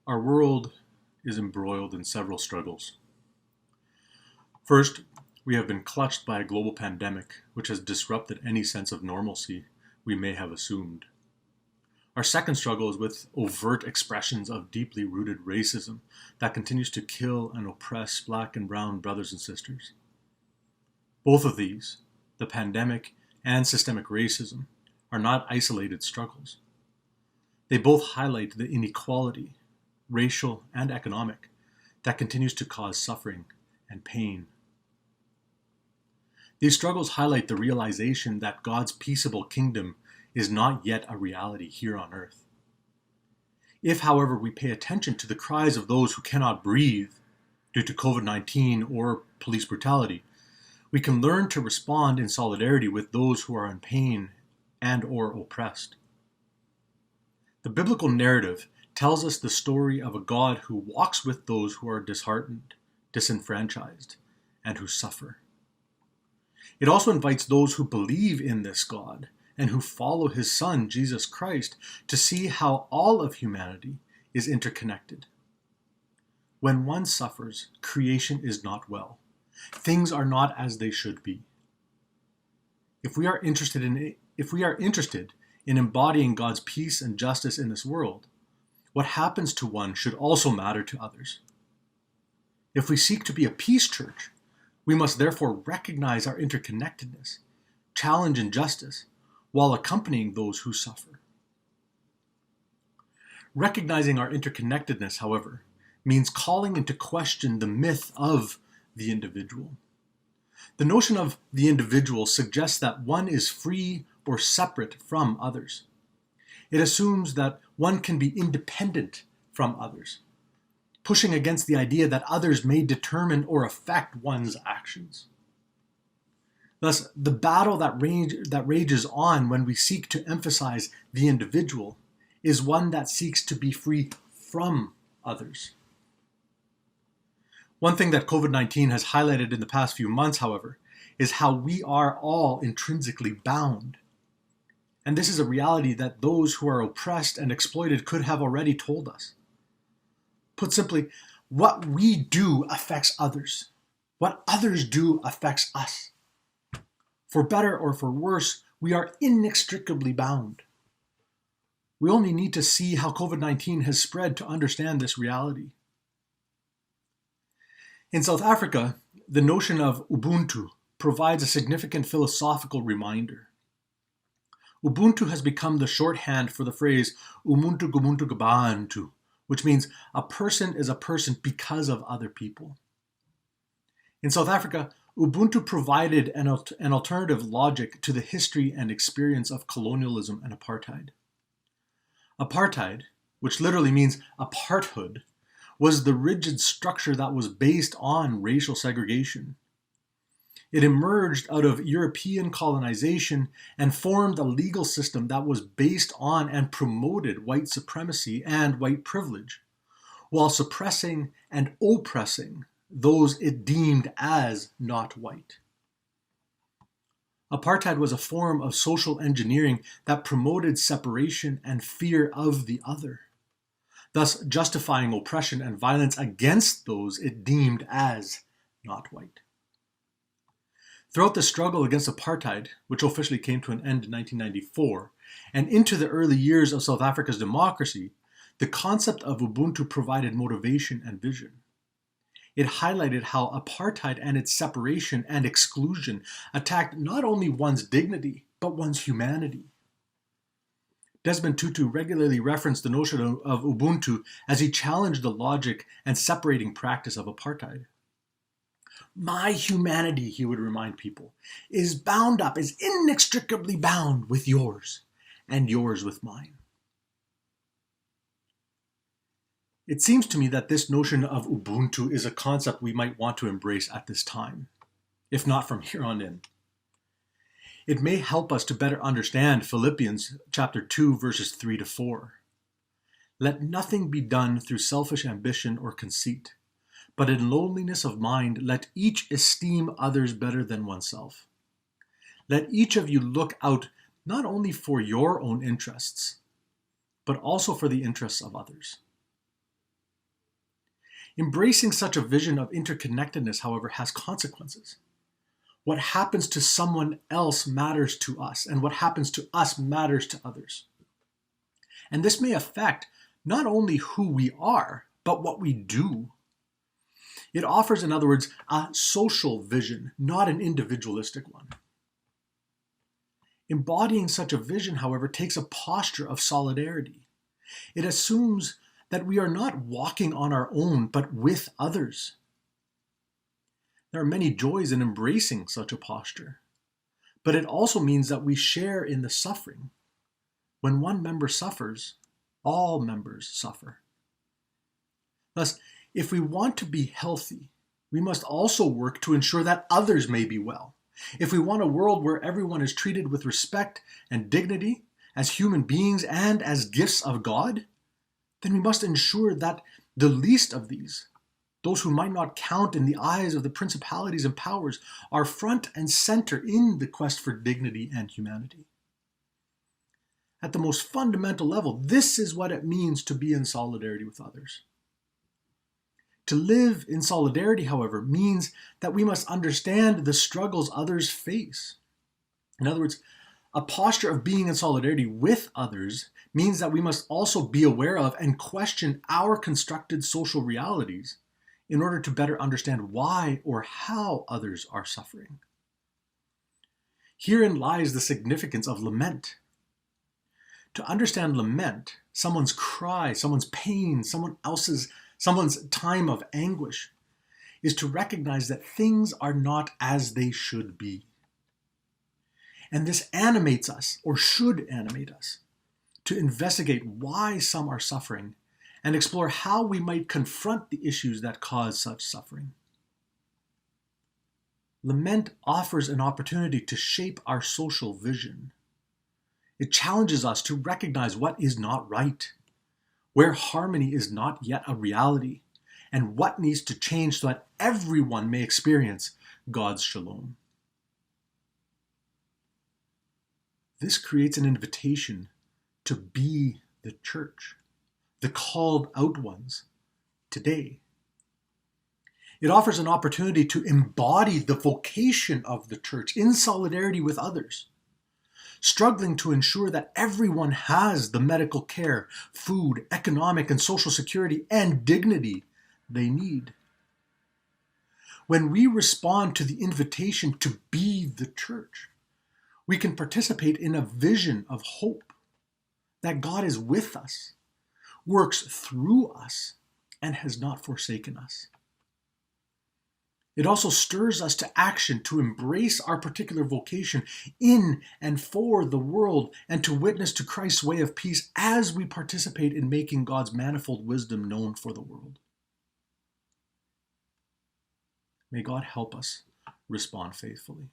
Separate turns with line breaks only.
Our world is embroiled in several struggles. First, we have been clutched by a global pandemic which has disrupted any sense of normalcy we may have assumed. Our second struggle is with overt expressions of deeply rooted racism that continues to kill and oppress Black and brown brothers and sisters. Both of these, the pandemic and systemic racism, are not isolated struggles. They both highlight the inequality, racial and economic, that continues to cause suffering and pain. These struggles highlight the realization that God's peaceable kingdom is not yet a reality here on earth. If, however, we pay attention to the cries of those who cannot breathe due to COVID-19 or police brutality, we can learn to respond in solidarity with those who are in pain and or oppressed. The biblical narrative tells us the story of a God who walks with those who are disheartened, disenfranchised, and who suffer. It also invites those who believe in this God and who follow his Son, Jesus Christ, to see how all of humanity is interconnected. When one suffers, creation is not well. Things are not as they should be. If we are interested in embodying God's peace and justice in this world, what happens to one should also matter to others. If we seek to be a peace church, we must therefore recognize our interconnectedness, challenge injustice, while accompanying those who suffer. Recognizing our interconnectedness, however, means calling into question the myth of the individual. The notion of the individual suggests that one is free or separate from others. It assumes that one can be independent from others, pushing against the idea that others may determine or affect one's actions. Thus, the battle that rages on when we seek to emphasize the individual is one that seeks to be free from others. One thing that COVID-19 has highlighted in the past few months, however, is how we are all intrinsically bound. And this is a reality that those who are oppressed and exploited could have already told us. Put simply, what we do affects others. What others do affects us. For better or for worse, we are inextricably bound. We only need to see how COVID-19 has spread to understand this reality. In South Africa, the notion of Ubuntu provides a significant philosophical reminder. Ubuntu has become the shorthand for the phrase umuntu gumuntu gabantu, which means a person is a person because of other people. In South Africa, Ubuntu provided an alternative logic to the history and experience of colonialism and apartheid. Apartheid, which literally means aparthood, was the rigid structure that was based on racial segregation. It emerged out of European colonization and formed a legal system that was based on and promoted white supremacy and white privilege, while suppressing and oppressing those it deemed as not white. Apartheid was a form of social engineering that promoted separation and fear of the other, thus justifying oppression and violence against those it deemed as not white. Throughout the struggle against apartheid, which officially came to an end in 1994, and into the early years of South Africa's democracy, the concept of Ubuntu provided motivation and vision. It highlighted how apartheid and its separation and exclusion attacked not only one's dignity, but one's humanity. Desmond Tutu regularly referenced the notion of Ubuntu as he challenged the logic and separating practice of apartheid. My humanity, he would remind people, is bound up, is inextricably bound with yours, and yours with mine. It seems to me that this notion of Ubuntu is a concept we might want to embrace at this time, if not from here on in. It may help us to better understand Philippians chapter 2, verses 3 to 4. Let nothing be done through selfish ambition or conceit, but in lowliness of mind let each esteem others better than oneself. Let each of you look out not only for your own interests, but also for the interests of others. Embracing such a vision of interconnectedness, however, has consequences. What happens to someone else matters to us, and what happens to us matters to others. And this may affect not only who we are, but what we do. It offers, in other words, a social vision, not an individualistic one. Embodying such a vision, however, takes a posture of solidarity. It assumes that we are not walking on our own, but with others. There are many joys in embracing such a posture, but it also means that we share in the suffering. When one member suffers, all members suffer. Thus, if we want to be healthy, we must also work to ensure that others may be well. If we want a world where everyone is treated with respect and dignity as human beings and as gifts of God, then we must ensure that the least of these, those who might not count in the eyes of the principalities and powers, are front and center in the quest for dignity and humanity. At the most fundamental level, this is what it means to be in solidarity with others. To live in solidarity, however, means that we must understand the struggles others face. In other words, a posture of being in solidarity with others means that we must also be aware of and question our constructed social realities in order to better understand why or how others are suffering. Herein lies the significance of lament. To understand lament, someone's cry, someone's pain, someone's time of anguish, is to recognize that things are not as they should be. And this animates us, or should animate us, to investigate why some are suffering and explore how we might confront the issues that cause such suffering. Lament offers an opportunity to shape our social vision. It challenges us to recognize what is not right, where harmony is not yet a reality, and what needs to change so that everyone may experience God's shalom. This creates an invitation to be the church, the called out ones, today. It offers an opportunity to embody the vocation of the church in solidarity with others, struggling to ensure that everyone has the medical care, food, economic and social security, and dignity they need. When we respond to the invitation to be the church, we can participate in a vision of hope that God is with us, works through us, and has not forsaken us. It also stirs us to action to embrace our particular vocation in and for the world and to witness to Christ's way of peace as we participate in making God's manifold wisdom known for the world. May God help us respond faithfully.